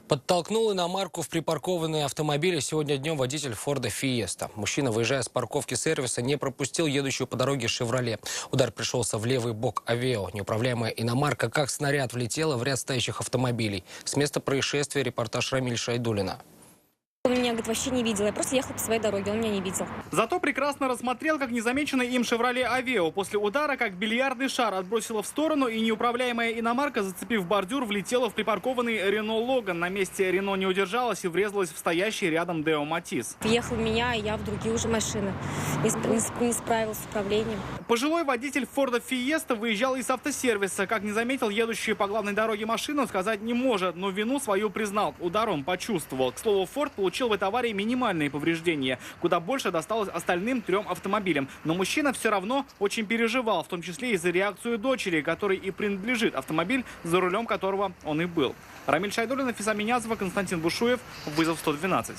Подтолкнул иномарку в припаркованные автомобили. Сегодня днем водитель Форда Фиеста. Мужчина, выезжая с парковки сервиса, не пропустил едущую по дороге «Шевроле». Удар пришелся в левый бок Авео. Неуправляемая иномарка как снаряд влетела в ряд стоящих автомобилей. С места происшествия репортаж Рамиль Шайдуллина. Он меня, говорит, вообще не видел. Я просто ехала по своей дороге, он меня не видел. Зато прекрасно рассмотрел, как незамеченный им «Шевроле Авео» после удара, как бильярдный шар отбросила в сторону, и неуправляемая иномарка, зацепив бордюр, влетела в припаркованный «Рено Логан». На месте «Рено» не удержалась и врезалась в стоящий рядом «Део Матис». Въехал в меня, и я в другие уже машины. Не справился с управлением. Пожилой водитель «Форда Фиеста» выезжал из автосервиса. Как не заметил едущую по главной дороге машину, сказать не может, но вину свою признал. Удар он почувствовал. К слову, «Форд» получил в этой аварии минимальные повреждения. Куда больше досталось остальным 3 автомобилям. Но мужчина все равно очень переживал, в том числе и за реакцию дочери, которой и принадлежит автомобиль, за рулем которого он и был. Рамиль Шайдуллин, Физа Минязова, Константин Бушуев. Вызов 112.